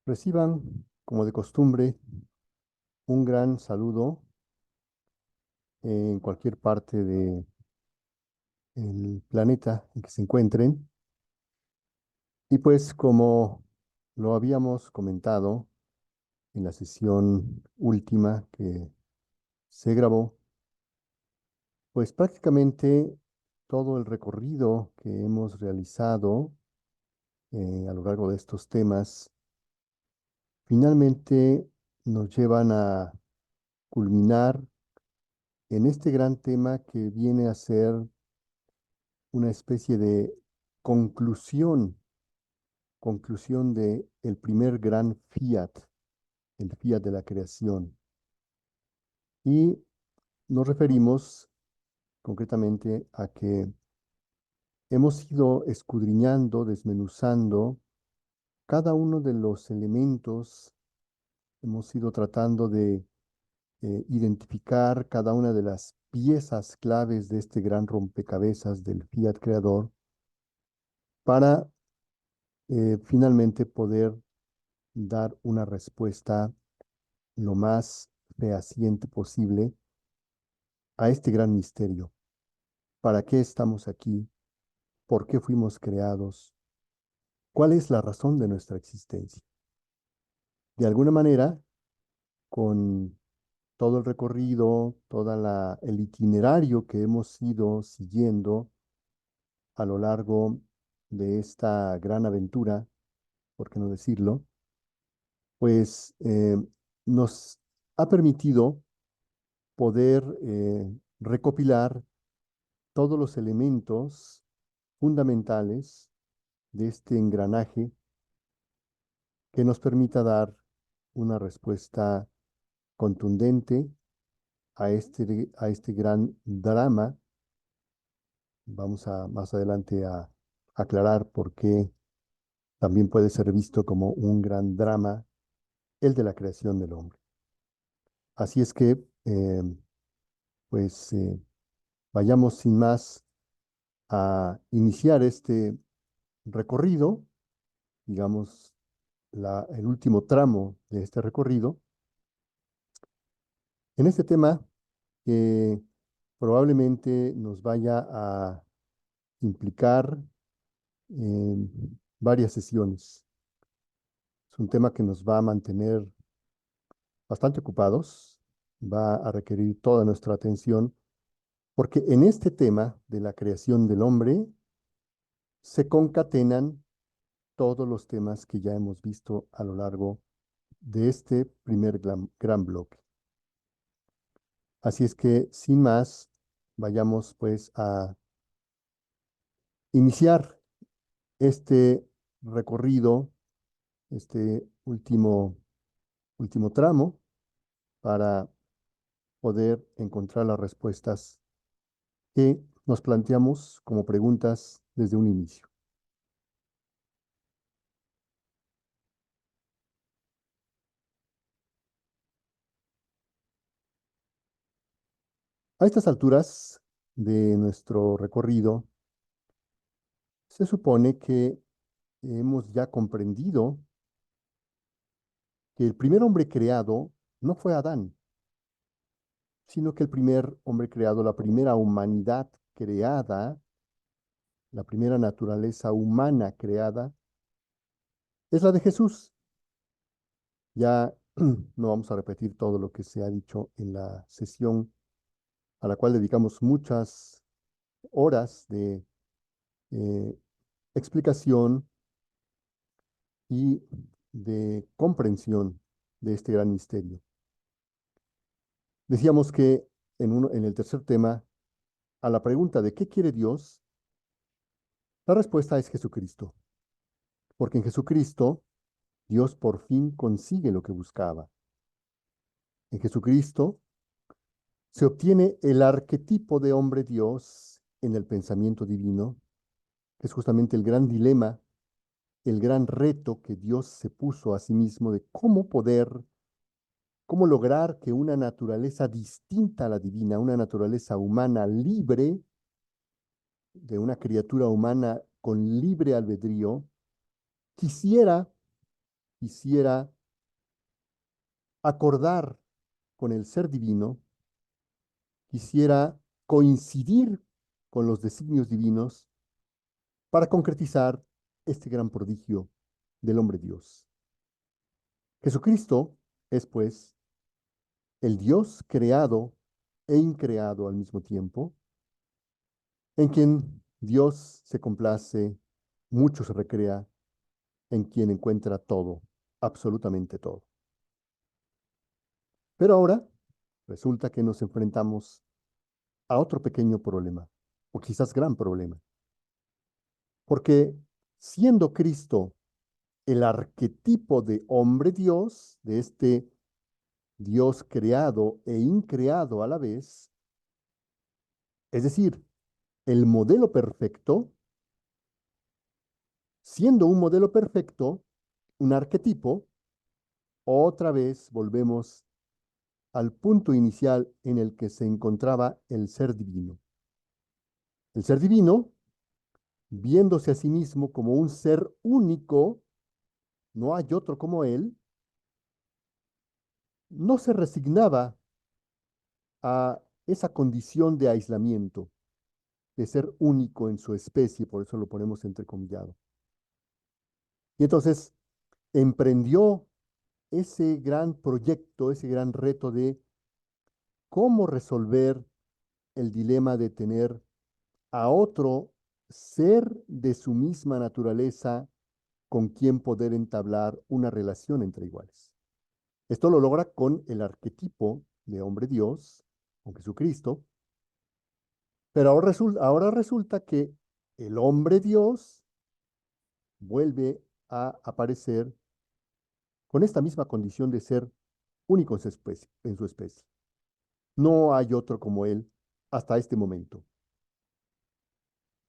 Reciban, como de costumbre, un gran saludo en cualquier parte del planeta en que se encuentren. Y pues como lo habíamos comentado en la sesión última que se grabó, pues prácticamente todo el recorrido que hemos realizado a lo largo de estos temas finalmente nos llevan a culminar en este gran tema que viene a ser una especie de conclusión, conclusión de el primer gran fiat, el fiat de la creación. Y nos referimos concretamente a que hemos ido escudriñando, desmenuzando cada uno de los elementos, hemos ido tratando de identificar cada una de las piezas claves de este gran rompecabezas del fiat creador para finalmente poder dar una respuesta lo más fehaciente posible a este gran misterio. ¿Para qué estamos aquí? ¿Por qué fuimos creados? ¿Cuál es la razón de nuestra existencia? De alguna manera, con todo el recorrido, el itinerario que hemos ido siguiendo a lo largo de esta gran aventura, por qué no decirlo, pues nos ha permitido poder recopilar todos los elementos fundamentales de este engranaje que nos permita dar una respuesta contundente a este gran drama. Vamos a más adelante a aclarar por qué también puede ser visto como un gran drama el de la creación del hombre. Así es que, pues, vayamos sin más a iniciar este recorrido, digamos, el último tramo de este recorrido, en este tema que probablemente nos vaya a implicar varias sesiones. Es un tema que nos va a mantener bastante ocupados, va a requerir toda nuestra atención, porque en este tema de la creación del hombre se concatenan todos los temas que ya hemos visto a lo largo de este primer gran bloque. Así es que, sin más, vayamos pues a iniciar este recorrido, este último tramo, para poder encontrar las respuestas que nos planteamos como preguntas desde un inicio. A estas alturas de nuestro recorrido, se supone que hemos ya comprendido que el primer hombre creado no fue Adán, sino que el primer hombre creado, la primera humanidad creada, la primera naturaleza humana creada, es la de Jesús. Ya no vamos a repetir todo lo que se ha dicho en la sesión a la cual dedicamos muchas horas de eh, explicación y de comprensión de este gran misterio. Decíamos que en el tercer tema, a la pregunta de ¿qué quiere Dios? La respuesta es Jesucristo, porque en Jesucristo Dios por fin consigue lo que buscaba. En Jesucristo se obtiene el arquetipo de hombre Dios en el pensamiento divino, que es justamente el gran dilema, el gran reto que Dios se puso a sí mismo de cómo lograr que una naturaleza distinta a la divina, una naturaleza humana libre, de una criatura humana con libre albedrío, quisiera quisiera acordar con el ser divino, quisiera coincidir con los designios divinos para concretizar este gran prodigio del hombre Dios. Jesucristo es, pues, el Dios creado e increado al mismo tiempo, en quien Dios se complace, mucho se recrea, en quien encuentra todo, absolutamente todo. Pero ahora resulta que nos enfrentamos a otro pequeño problema, o quizás gran problema, porque siendo Cristo el arquetipo de hombre Dios, de este Dios creado e increado a la vez, es decir, el modelo perfecto, siendo un modelo perfecto, un arquetipo, otra vez volvemos al punto inicial en el que se encontraba el ser divino. El ser divino, viéndose a sí mismo como un ser único, no hay otro como él, no se resignaba a esa condición de aislamiento, de ser único en su especie, por eso lo ponemos entrecomillado. Y entonces emprendió ese gran proyecto, ese gran reto de cómo resolver el dilema de tener a otro ser de su misma naturaleza con quien poder entablar una relación entre iguales. Esto lo logra con el arquetipo de hombre Dios, con Jesucristo, pero ahora resulta que el hombre Dios vuelve a aparecer con esta misma condición de ser único en su especie. No hay otro como él hasta este momento.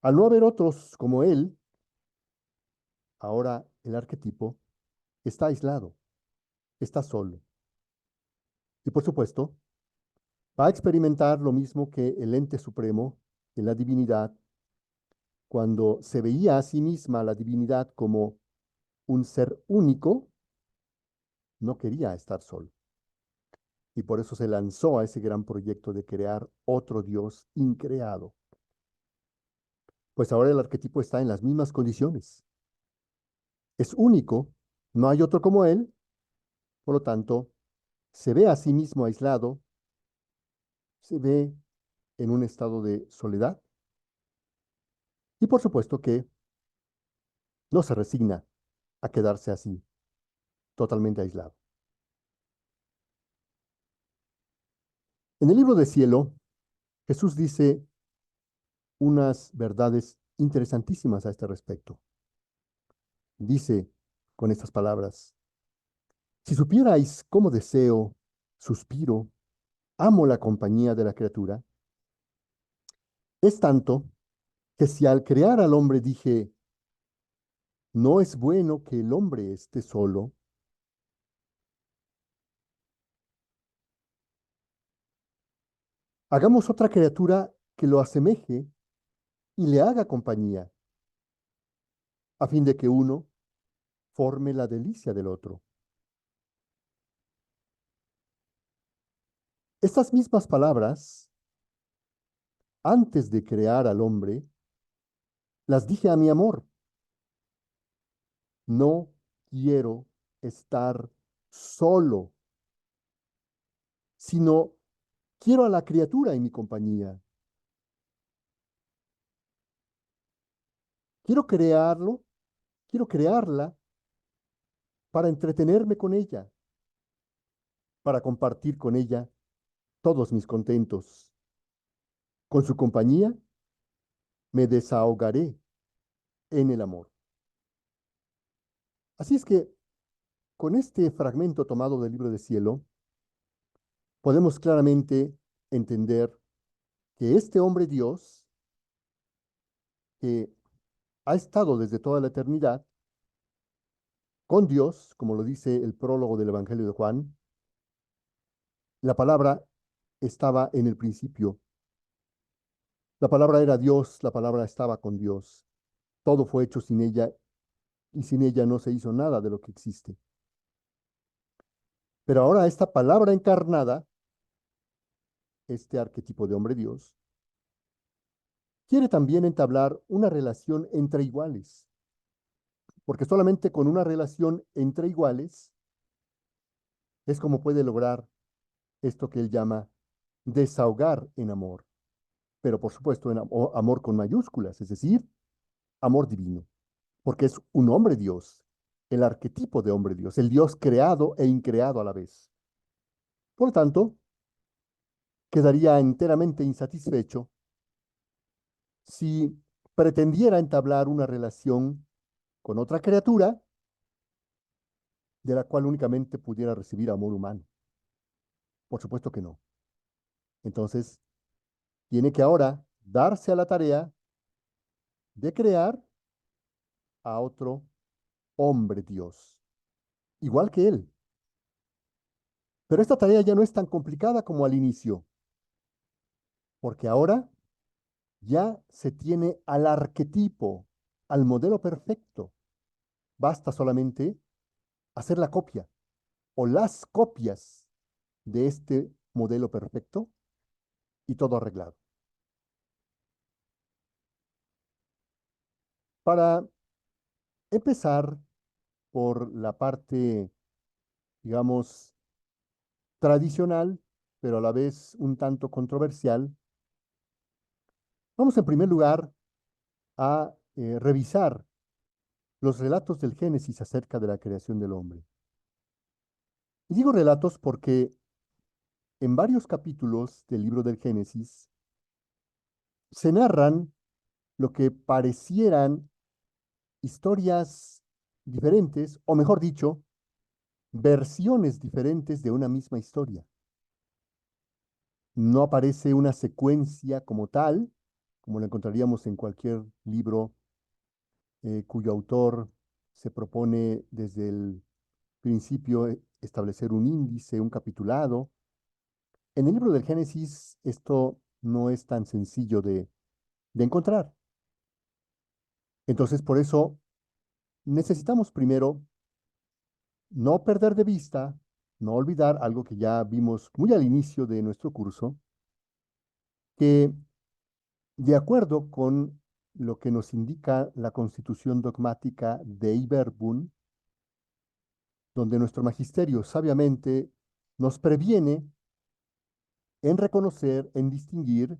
Al no haber otros como él, ahora el arquetipo está aislado, está solo. Y por supuesto, va a experimentar lo mismo que el ente supremo, que la divinidad, cuando se veía a sí misma la divinidad como un ser único, no quería estar solo. Y por eso se lanzó a ese gran proyecto de crear otro Dios increado. Pues ahora el arquetipo está en las mismas condiciones. Es único, no hay otro como él, por lo tanto, se ve a sí mismo aislado, se ve en un estado de soledad y por supuesto que no se resigna a quedarse así, totalmente aislado. En el libro de Cielo, Jesús dice unas verdades interesantísimas a este respecto. Dice con estas palabras, si supierais cómo deseo, suspiro, amo la compañía de la criatura, es tanto que si al crear al hombre dije, no es bueno que el hombre esté solo, hagamos otra criatura que lo asemeje y le haga compañía, a fin de que uno forme la delicia del otro. Estas mismas palabras, antes de crear al hombre, las dije a mi amor. No quiero estar solo, sino quiero a la criatura en mi compañía. Quiero crearlo, quiero crearla para entretenerme con ella, para compartir con ella todos mis contentos. Con su compañía me desahogaré en el amor. Así es que con este fragmento tomado del libro de Cielo, podemos claramente entender que este hombre Dios, que ha estado desde toda la eternidad con Dios, como lo dice el prólogo del Evangelio de Juan, la palabra estaba en el principio. La palabra era Dios, la palabra estaba con Dios. Todo fue hecho sin ella y sin ella no se hizo nada de lo que existe. Pero ahora esta palabra encarnada, este arquetipo de hombre Dios, quiere también entablar una relación entre iguales, porque solamente con una relación entre iguales es como puede lograr esto que él llama desahogar en amor, pero por supuesto en amor con mayúsculas, es decir, amor divino, porque es un hombre Dios, el arquetipo de hombre Dios, el Dios creado e increado a la vez. Por lo tanto, quedaría enteramente insatisfecho si pretendiera entablar una relación con otra criatura de la cual únicamente pudiera recibir amor humano. Por supuesto que no. Entonces, tiene que ahora darse a la tarea de crear a otro hombre Dios, igual que él. Pero esta tarea ya no es tan complicada como al inicio, porque ahora ya se tiene al arquetipo, al modelo perfecto. Basta solamente hacer la copia o las copias de este modelo perfecto y todo arreglado. Para empezar por la parte, digamos, tradicional, pero a la vez un tanto controversial, vamos en primer lugar a revisar los relatos del Génesis acerca de la creación del hombre. Y digo relatos porque en varios capítulos del libro del Génesis se narran lo que parecieran historias diferentes, o mejor dicho, versiones diferentes de una misma historia. No aparece una secuencia como tal, como la encontraríamos en cualquier libro cuyo autor se propone desde el principio establecer un índice, un capitulado. En el libro del Génesis esto no es tan sencillo de encontrar. Entonces, por eso necesitamos primero no perder de vista, no olvidar algo que ya vimos muy al inicio de nuestro curso, que de acuerdo con lo que nos indica la Constitución dogmática de Iberbun, donde nuestro magisterio sabiamente nos previene en reconocer, en distinguir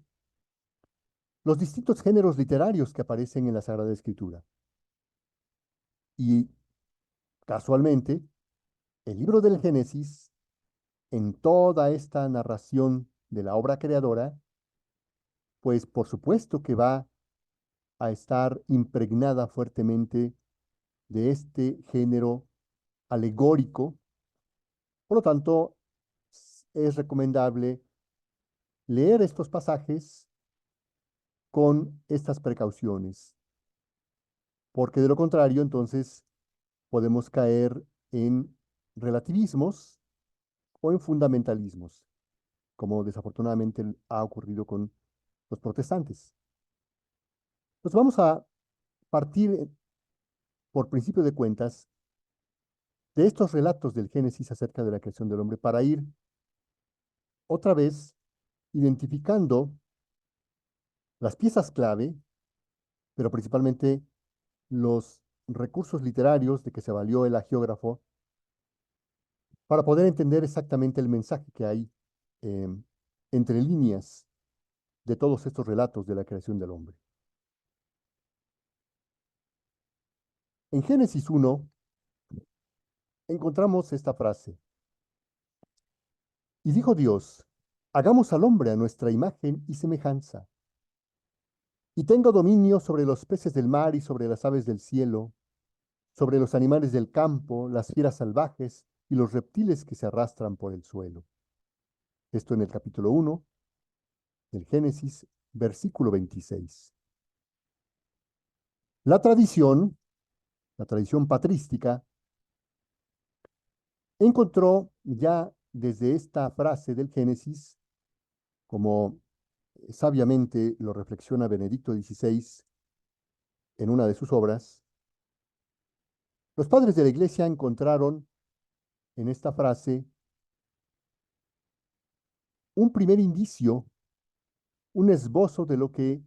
los distintos géneros literarios que aparecen en la Sagrada Escritura. Y casualmente, el libro del Génesis, en toda esta narración de la obra creadora, pues por supuesto que va a estar impregnada fuertemente de este género alegórico. Por lo tanto, es recomendable leer estos pasajes con estas precauciones, porque de lo contrario, entonces podemos caer en relativismos o en fundamentalismos, como desafortunadamente ha ocurrido con los protestantes. Entonces vamos a partir, por principio de cuentas, de estos relatos del Génesis acerca de la creación del hombre para ir otra vez identificando las piezas clave, pero principalmente los recursos literarios de que se valió el agiógrafo para poder entender exactamente el mensaje que hay eh, entre líneas de todos estos relatos de la creación del hombre. En Génesis 1 encontramos esta frase: y dijo Dios, hagamos al hombre a nuestra imagen y semejanza, y tenga dominio sobre los peces del mar y sobre las aves del cielo, sobre los animales del campo, las fieras salvajes y los reptiles que se arrastran por el suelo. Esto en el capítulo 1 del Génesis, versículo 26. La tradición, la tradición patrística, encontró ya desde esta frase del Génesis, como sabiamente lo reflexiona Benedicto XVI en una de sus obras, los padres de la Iglesia encontraron en esta frase un primer indicio, un esbozo de lo que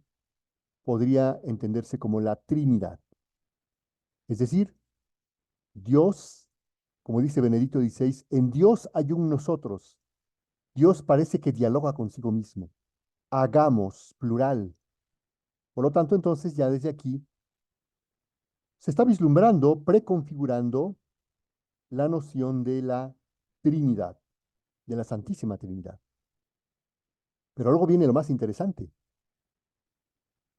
podría entenderse como la Trinidad. Es decir, Dios, como dice Benedicto XVI, en Dios hay un nosotros. Dios parece que dialoga consigo mismo. Hagamos, plural. Por lo tanto, entonces, ya desde aquí se está vislumbrando, preconfigurando la noción de la Trinidad, de la Santísima Trinidad. Pero luego viene lo más interesante.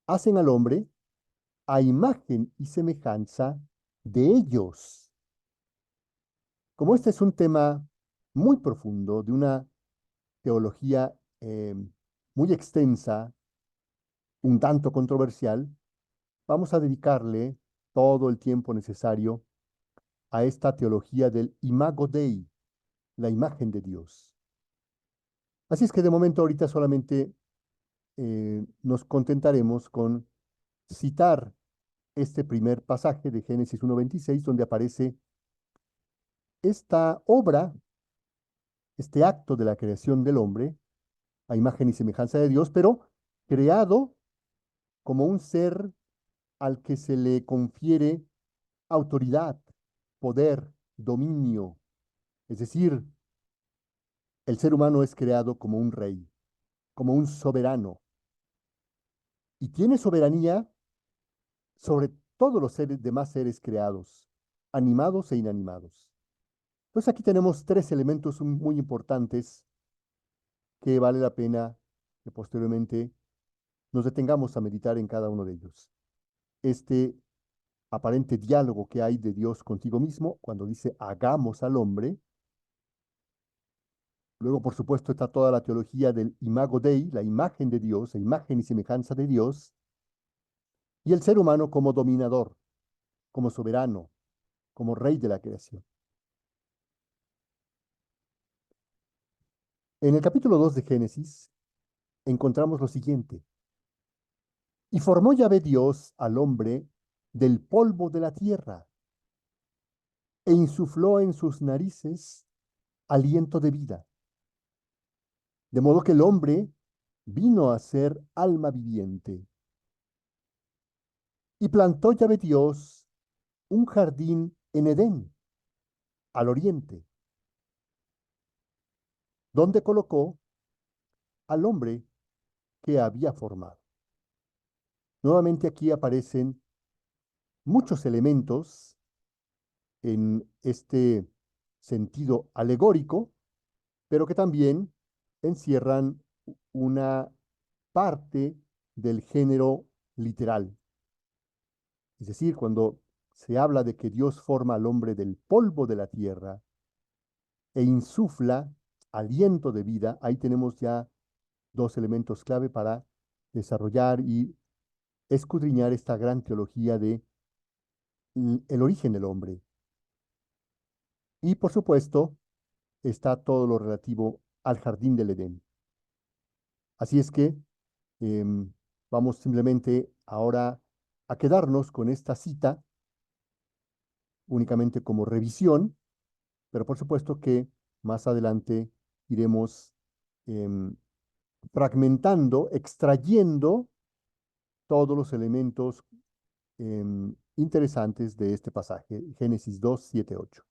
Hacen al hombre a imagen y semejanza de ellos. Como este es un tema muy profundo, de una teología muy extensa, un tanto controversial, vamos a dedicarle todo el tiempo necesario a esta teología del Imago Dei, la imagen de Dios. Así es que de momento ahorita solamente nos contentaremos con citar este primer pasaje de Génesis 1:26, donde aparece esta obra, este acto de la creación del hombre, a imagen y semejanza de Dios, pero creado como un ser al que se le confiere autoridad, poder, dominio. Es decir, el ser humano es creado como un rey, como un soberano, y tiene soberanía sobre todos los demás seres creados, animados e inanimados. Pues aquí tenemos tres elementos muy importantes que vale la pena que posteriormente nos detengamos a meditar en cada uno de ellos. Este aparente diálogo que hay de Dios contigo mismo cuando dice hagamos al hombre. Luego, por supuesto, está toda la teología del Imago Dei, la imagen de Dios, la imagen y semejanza de Dios, y el ser humano como dominador, como soberano, como rey de la creación. En el capítulo 2 de Génesis encontramos lo siguiente. Y formó Yahvé Dios al hombre del polvo de la tierra, e insufló en sus narices aliento de vida. De modo que el hombre vino a ser alma viviente. Y plantó Yahvé Dios un jardín en Edén, al oriente, donde colocó al hombre que había formado. Nuevamente aquí aparecen muchos elementos en este sentido alegórico, pero que también encierran una parte del género literal. Es decir, cuando se habla de que Dios forma al hombre del polvo de la tierra e insufla aliento de vida, ahí tenemos ya dos elementos clave para desarrollar y escudriñar esta gran teología de el origen del hombre. Y por supuesto, está todo lo relativo al jardín del Edén. Así es que em, vamos simplemente ahora a quedarnos con esta cita únicamente como revisión, pero por supuesto que más adelante iremos em, fragmentando, extrayendo todos los elementos interesantes de este pasaje, Génesis 2, 7, 8.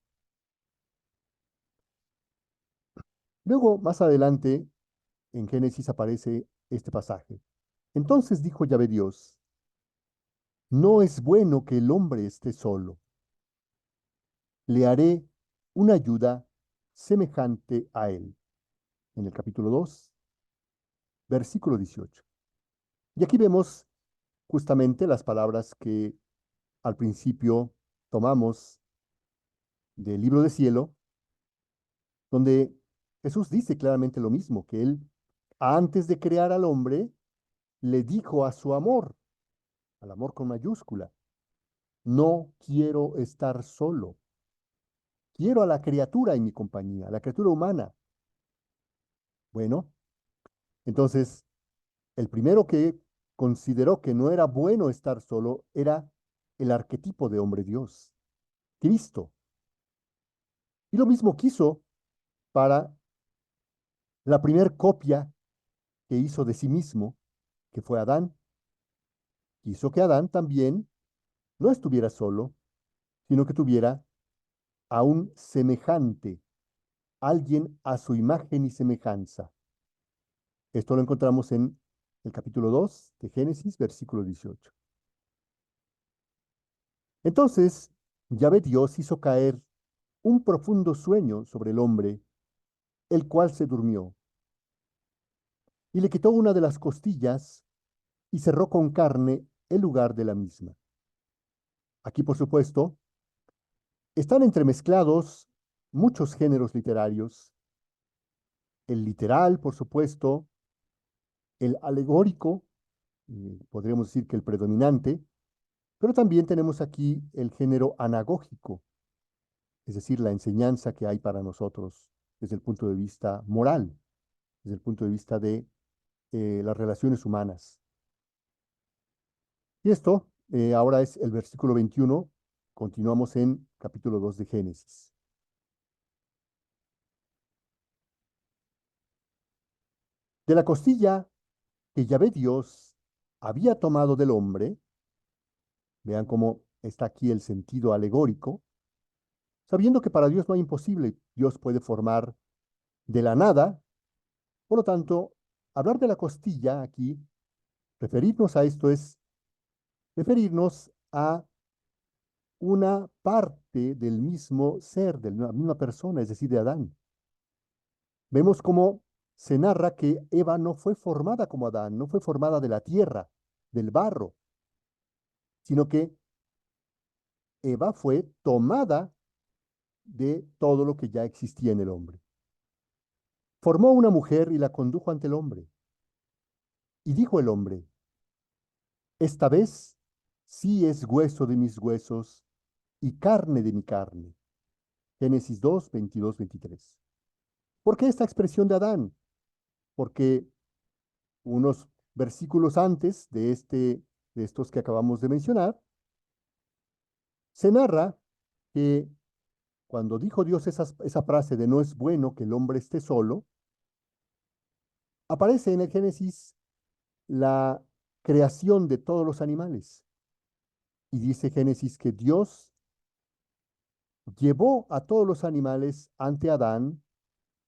Luego, más adelante, en Génesis aparece este pasaje. Entonces dijo Yahvé Dios, no es bueno que el hombre esté solo. Le haré una ayuda semejante a él. En el capítulo 2, versículo 18. Y aquí vemos justamente las palabras que al principio tomamos del libro de cielo, donde Jesús dice claramente lo mismo, que él, antes de crear al hombre, le dijo a su amor, al amor con mayúscula, no quiero estar solo, quiero a la criatura en mi compañía, a la criatura humana. Bueno, entonces, el primero que consideró que no era bueno estar solo era el arquetipo de hombre Dios, Cristo. Y lo mismo quiso para La primer copia que hizo de sí mismo, que fue Adán, quiso que Adán también no estuviera solo, sino que tuviera a un semejante, alguien a su imagen y semejanza. Esto lo encontramos en el capítulo 2 de Génesis, versículo 18. Entonces, Yahvé Dios hizo caer un profundo sueño sobre el hombre, el cual se durmió, y le quitó una de las costillas y cerró con carne el lugar de la misma. Aquí, por supuesto, están entremezclados muchos géneros literarios, el literal, por supuesto, el alegórico, podríamos decir que el predominante, pero también tenemos aquí el género anagógico, es decir, la enseñanza que hay para nosotros desde el punto de vista moral, desde el punto de vista de las relaciones humanas. Y esto ahora es el versículo 21, continuamos en capítulo 2 de Génesis. De la costilla que Yahvé Dios había tomado del hombre, vean cómo está aquí el sentido alegórico, sabiendo que para Dios no hay imposible, Dios puede formar de la nada, por lo tanto, hablar de la costilla aquí, referirnos a esto es referirnos a una parte del mismo ser, de la misma persona, es decir, de Adán. Vemos cómo se narra que Eva no fue formada como Adán, no fue formada de la tierra, del barro, sino que Eva fue tomada de todo lo que ya existía en el hombre. Formó una mujer y la condujo ante el hombre. Y dijo el hombre, esta vez sí es hueso de mis huesos y carne de mi carne. Génesis 2, 22, 23. ¿Por qué esta expresión de Adán? Porque unos versículos antes de estos que acabamos de mencionar, se narra que cuando dijo Dios esa frase de no es bueno que el hombre esté solo, aparece en el Génesis la creación de todos los animales. Y dice Génesis que Dios llevó a todos los animales ante Adán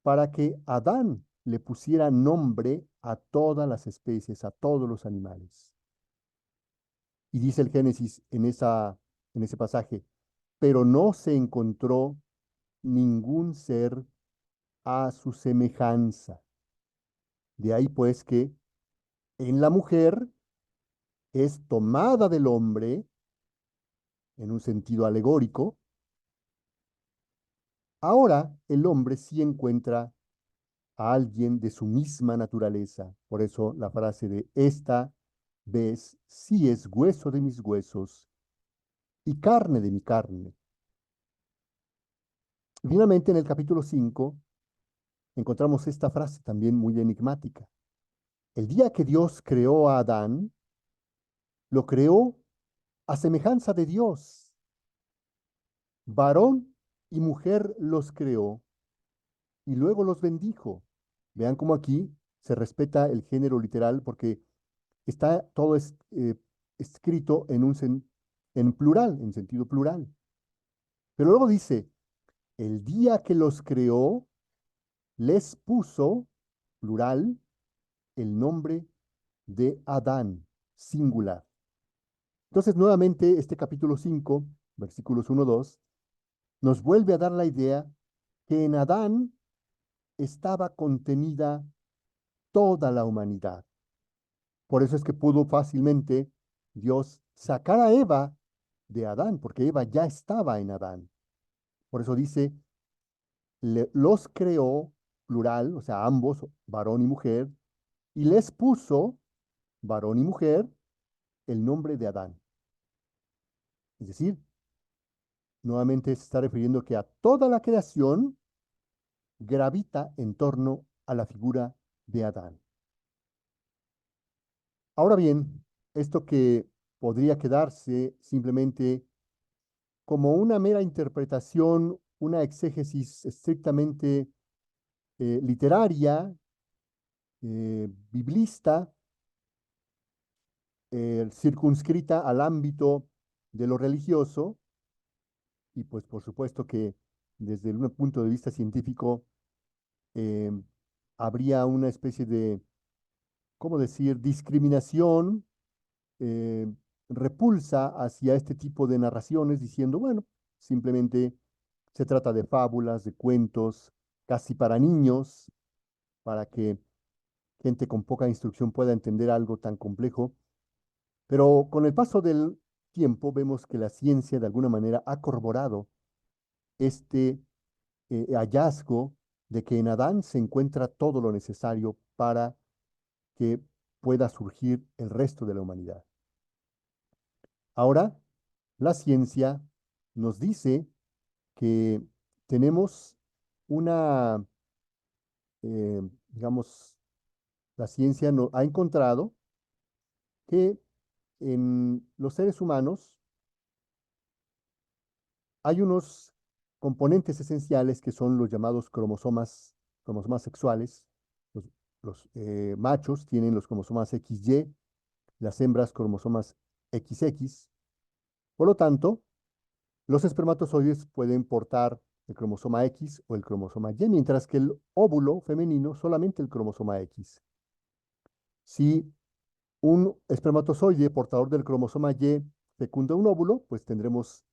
para que Adán le pusiera nombre a todas las especies, a todos los animales. Y dice el Génesis en ese pasaje, pero no se encontró ningún ser a su semejanza. De ahí pues que en la mujer es tomada del hombre, en un sentido alegórico. Ahora el hombre sí encuentra a alguien de su misma naturaleza. Por eso la frase de esta vez sí es hueso de mis huesos y carne de mi carne. Finalmente, en el capítulo 5 encontramos esta frase también muy enigmática. El día que Dios creó a Adán, lo creó a semejanza de Dios. Varón y mujer los creó y luego los bendijo. Vean cómo aquí se respeta el género literal porque está todo escrito en plural, en sentido plural. Pero luego dice, el día que los creó, les puso, plural, el nombre de Adán, singular. Entonces, nuevamente, este capítulo 5, versículos 1, 2, nos vuelve a dar la idea que en Adán estaba contenida toda la humanidad. Por eso es que pudo fácilmente Dios sacar a Eva de Adán, porque Eva ya estaba en Adán. Por eso dice, los creó, plural, o sea, ambos, varón y mujer, y les puso, varón y mujer, el nombre de Adán. Es decir, nuevamente se está refiriendo que a toda la creación gravita en torno a la figura de Adán. Ahora bien, esto que podría quedarse simplemente como una mera interpretación, una exégesis estrictamente literaria, biblista, circunscrita al ámbito de lo religioso, y pues por supuesto que desde un punto de vista científico eh, habría una especie de, ¿cómo decir?, discriminación, eh, repulsa hacia este tipo de narraciones, diciendo, bueno, simplemente se trata de fábulas, de cuentos, casi para niños, para que gente con poca instrucción pueda entender algo tan complejo. Pero con el paso del tiempo vemos que la ciencia de alguna manera ha corroborado este hallazgo de que en Adán se encuentra todo lo necesario para que pueda surgir el resto de la humanidad. Ahora, la ciencia nos dice que tenemos una, digamos, la ciencia ha encontrado que en los seres humanos hay unos componentes esenciales que son los llamados cromosomas sexuales. Los, los machos tienen los cromosomas XY, las hembras cromosomas XX. Por lo tanto, los espermatozoides pueden portar el cromosoma X o el cromosoma Y, mientras que el óvulo femenino solamente el cromosoma X. Si un espermatozoide portador del cromosoma Y fecunda un óvulo, pues tendremos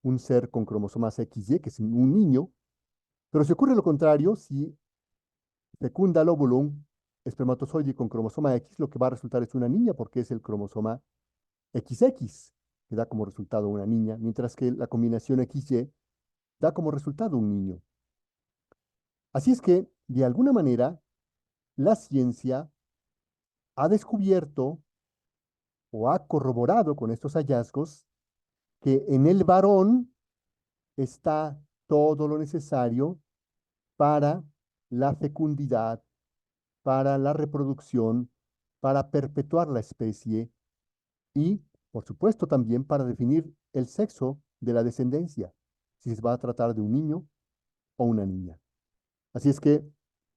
un ser con cromosomas XY, que es un niño. Pero si ocurre lo contrario, si fecunda el óvulo un espermatozoide con cromosoma X, lo que va a resultar es una niña porque es el cromosoma XX, que da como resultado una niña, mientras que la combinación XY da como resultado un niño. Así es que, de alguna manera, la ciencia ha descubierto o ha corroborado con estos hallazgos que en el varón está todo lo necesario para la fecundidad, para la reproducción, para perpetuar la especie y, por supuesto, también para definir el sexo de la descendencia, si se va a tratar de un niño o una niña. Así es que,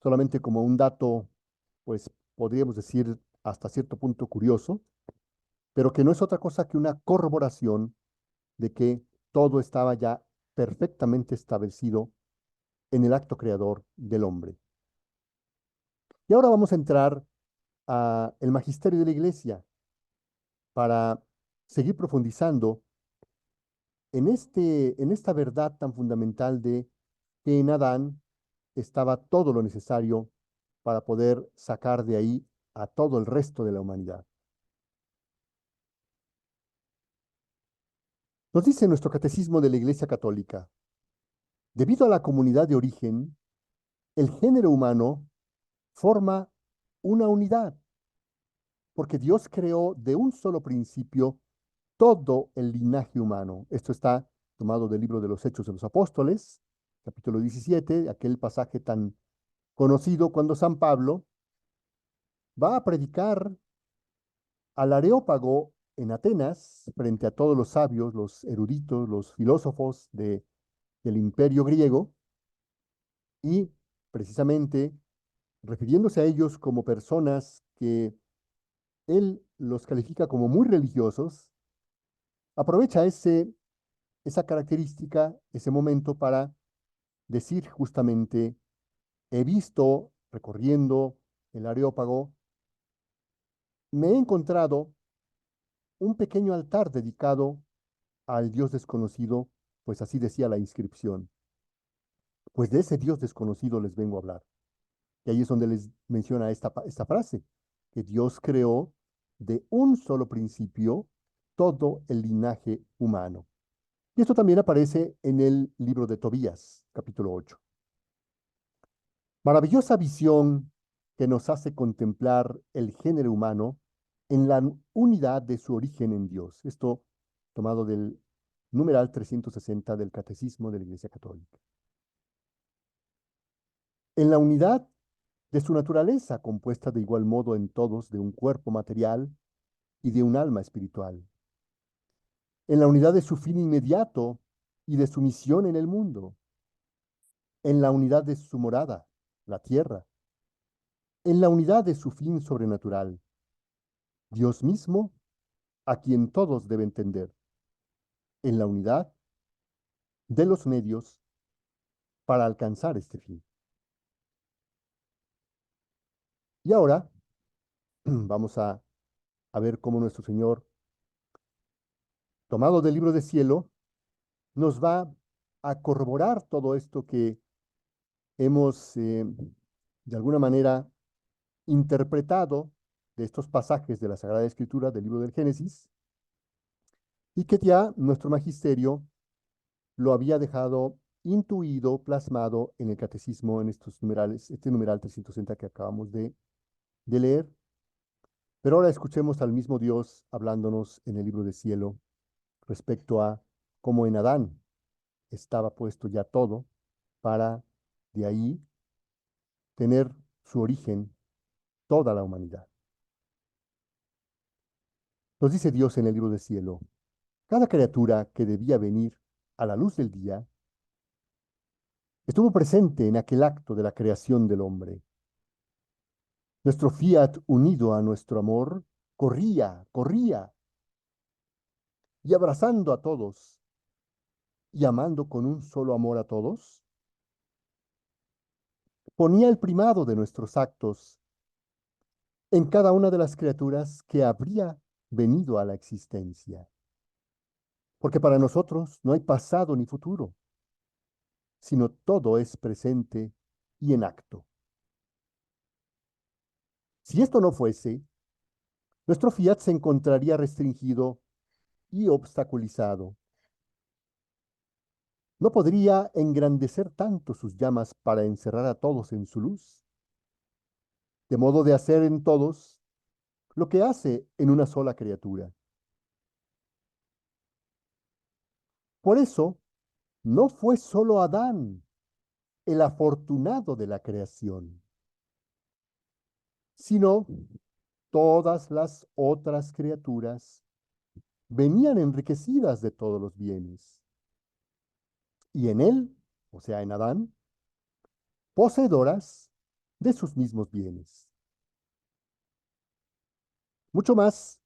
solamente como un dato, pues podríamos decir hasta cierto punto curioso, pero que no es otra cosa que una corroboración de que todo estaba ya perfectamente establecido en el acto creador del hombre. Y ahora vamos a entrar a el magisterio de la iglesia para seguir profundizando en esta verdad tan fundamental de que en Adán estaba todo lo necesario para poder sacar de ahí a todo el resto de la humanidad. Nos dice nuestro catecismo de la Iglesia Católica, debido a la comunidad de origen, el género humano forma una unidad, porque Dios creó de un solo principio todo el linaje humano. Esto está tomado del libro de los Hechos de los Apóstoles, capítulo 17, aquel pasaje tan conocido cuando San Pablo va a predicar al Areópago en Atenas frente a todos los sabios, los eruditos, los filósofos del imperio griego y precisamente refiriéndose a ellos como personas que él los califica como muy religiosos, aprovecha esa característica, ese momento para decir justamente, he visto recorriendo el Areópago, me he encontrado un pequeño altar dedicado al Dios desconocido, pues así decía la inscripción. Pues de ese Dios desconocido les vengo a hablar. Y ahí es donde les menciona esta frase, que Dios creó de un solo principio todo el linaje humano. Y esto también aparece en el libro de Tobías, capítulo 8. Maravillosa visión que nos hace contemplar el género humano en la unidad de su origen en Dios. Esto tomado del numeral 360 del Catecismo de la Iglesia Católica. En la unidad de su naturaleza, compuesta de igual modo en todos de un cuerpo material y de un alma espiritual. En la unidad de su fin inmediato y de su misión en el mundo. En la unidad de su morada, la tierra. en la unidad de su fin sobrenatural, Dios mismo, a quien todos deben tender, en la unidad de los medios para alcanzar este fin. Y ahora vamos a ver cómo nuestro Señor, tomado del libro de cielo, nos va a corroborar todo esto que hemos, de alguna manera, interpretado de estos pasajes de la Sagrada Escritura del libro del Génesis, y que ya nuestro magisterio lo había dejado intuido, plasmado en el catecismo, en estos numerales, este numeral 360 que acabamos de leer. Pero ahora escuchemos al mismo Dios hablándonos en el libro de cielo respecto a cómo en Adán estaba puesto ya todo para de ahí tener su origen toda la humanidad. Nos dice Dios en el libro del cielo, cada criatura que debía venir a la luz del día estuvo presente en aquel acto de la creación del hombre. Nuestro fiat unido a nuestro amor corría, y abrazando a todos y amando con un solo amor a todos, ponía el primado de nuestros actos en cada una de las criaturas que habría venido a la existencia. Porque para nosotros no hay pasado ni futuro, sino todo es presente y en acto. Si esto no fuese, nuestro fiat se encontraría restringido y obstaculizado. No podría engrandecer tanto sus llamas para encerrar a todos en su luz, de modo de hacer en todos lo que hace en una sola criatura. Por eso, no fue solo Adán el afortunado de la creación, sino todas las otras criaturas venían enriquecidas de todos los bienes. Y en él, o sea, en Adán, poseedoras de sus mismos bienes. Mucho más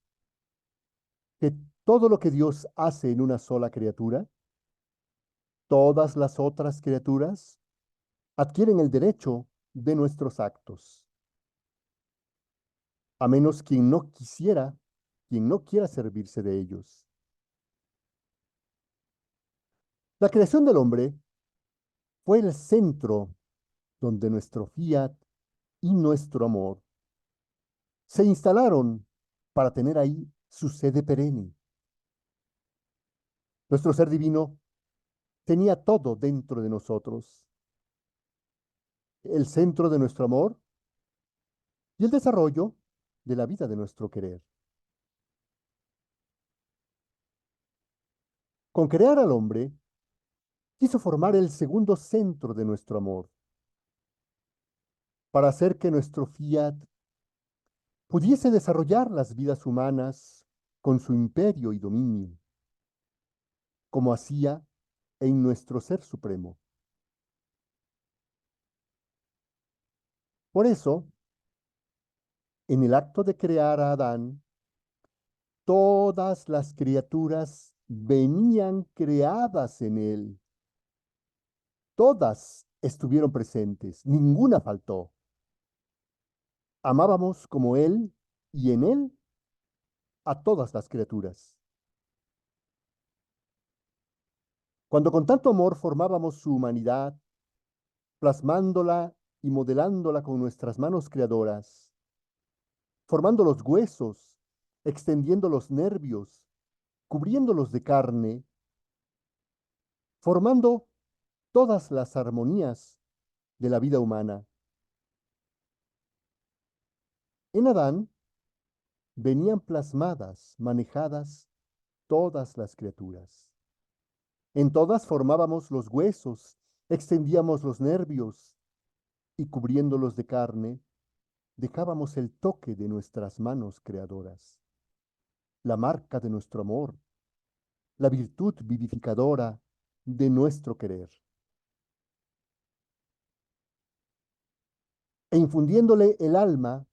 que todo lo que Dios hace en una sola criatura, todas las otras criaturas adquieren el derecho de nuestros actos, a menos quien no quiera servirse de ellos. La creación del hombre fue el centro donde nuestro fiat y nuestro amor se instalaron para tener ahí su sede perenne. Nuestro ser divino tenía todo dentro de nosotros, el centro de nuestro amor y el desarrollo de la vida de nuestro querer. Con crear al hombre, quiso formar el segundo centro de nuestro amor, para hacer que nuestro fiat pudiese desarrollar las vidas humanas con su imperio y dominio, como hacía en nuestro Ser Supremo. Por eso, en el acto de crear a Adán, todas las criaturas venían creadas en él. Todas estuvieron presentes, ninguna faltó. Amábamos como él y en él a todas las criaturas. Cuando con tanto amor formábamos su humanidad, plasmándola y modelándola con nuestras manos creadoras, formando los huesos, extendiendo los nervios, cubriéndolos de carne, formando todas las armonías de la vida humana. En Adán venían plasmadas, manejadas todas las criaturas. En todas formábamos los huesos, extendíamos los nervios y cubriéndolos de carne, dejábamos el toque de nuestras manos creadoras, la marca de nuestro amor, la virtud vivificadora de nuestro querer. e infundiéndole el alma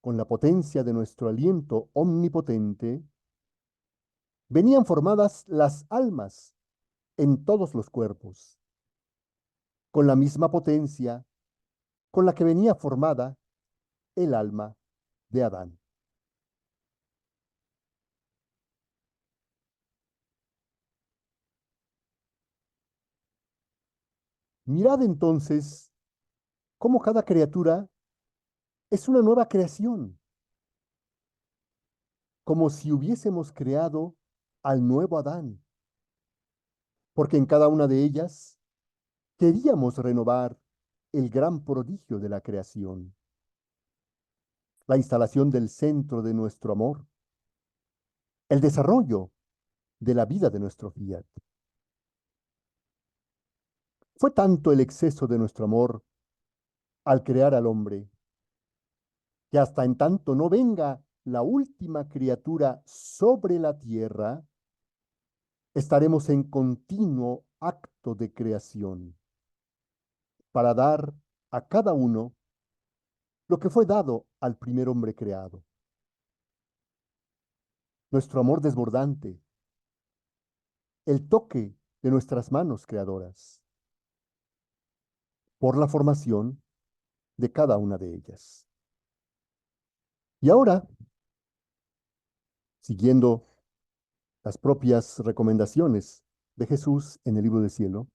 con la potencia de nuestro aliento omnipotente, venían formadas las almas en todos los cuerpos, con la misma potencia con la que venía formada el alma de Adán. Mirad entonces cómo cada criatura es una nueva creación, como si hubiésemos creado al nuevo Adán, porque en cada una de ellas queríamos renovar el gran prodigio de la creación, la instalación del centro de nuestro amor, el desarrollo de la vida de nuestro fiat. Fue tanto el exceso de nuestro amor al crear al hombre, que hasta en tanto no venga la última criatura sobre la tierra, estaremos en continuo acto de creación para dar a cada uno lo que fue dado al primer hombre creado. Nuestro amor desbordante, el toque de nuestras manos creadoras, por la formación de cada una de ellas. Y ahora, siguiendo las propias recomendaciones de Jesús en el libro del cielo,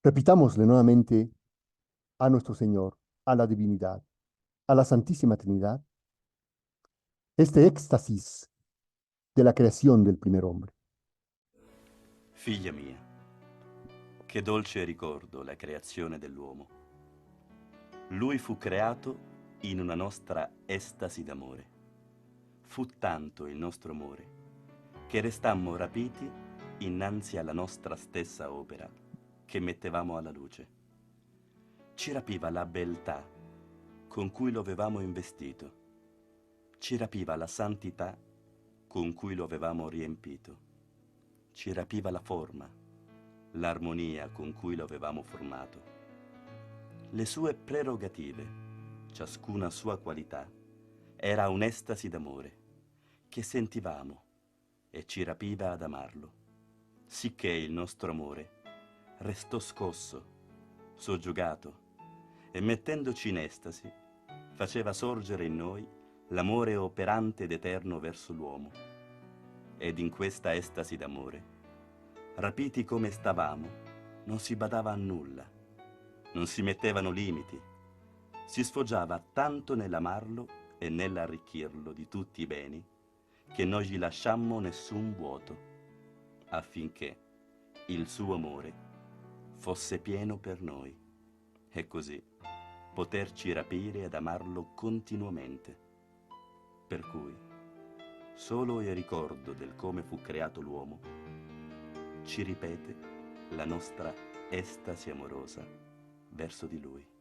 repitámosle nuevamente a nuestro Señor, a la divinidad, a la Santísima Trinidad, este éxtasis de la creación del primer hombre. Figlia mia, che dolce ricordo la creazione dell'uomo. Lui fu creato in una nostra estasi d'amore. Fu tanto il nostro amore che restammo rapiti innanzi alla nostra stessa opera che mettevamo alla luce. Ci rapiva la beltà con cui lo avevamo investito. Ci rapiva la santità con cui lo avevamo riempito. Ci rapiva la forma, l'armonia con cui lo avevamo formato. Le sue prerogative, ciascuna sua qualità, era un'estasi d'amore che sentivamo e ci rapiva ad amarlo, sicché il nostro amore restò scosso, soggiogato, e mettendoci in estasi faceva sorgere in noi l'amore operante ed eterno verso l'uomo. Ed in questa estasi d'amore, rapiti come stavamo, non si badava a nulla, non si mettevano limiti, si sfoggiava tanto nell'amarlo e nell'arricchirlo di tutti i beni che non gli lasciammo nessun vuoto, affinché il suo amore fosse pieno per noi e così poterci rapire ed amarlo continuamente. Per cui solo il ricordo del come fu creato l'uomo ci ripete la nostra estasi amorosa verso di lui.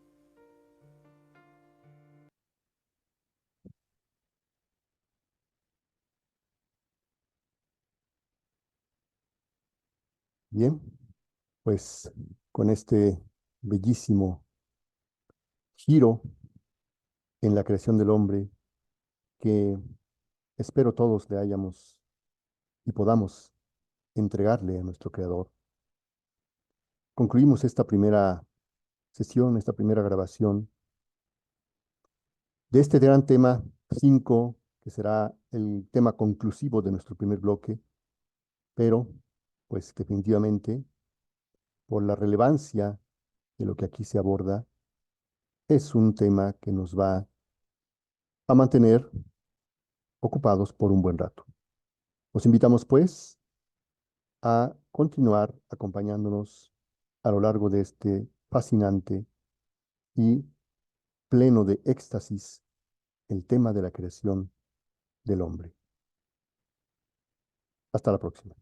Bien, pues con este bellísimo giro en la creación del hombre que espero todos le hayamos y podamos entregarle a nuestro Creador. Concluimos esta primera sesión, esta primera grabación de este gran tema 5, que será el tema conclusivo de nuestro primer bloque, pero pues definitivamente por la relevancia de lo que aquí se aborda, es un tema que nos va a mantener ocupados por un buen rato. Los invitamos pues a continuar acompañándonos a lo largo de este fascinante y pleno de éxtasis el tema de la creación del hombre. Hasta la próxima.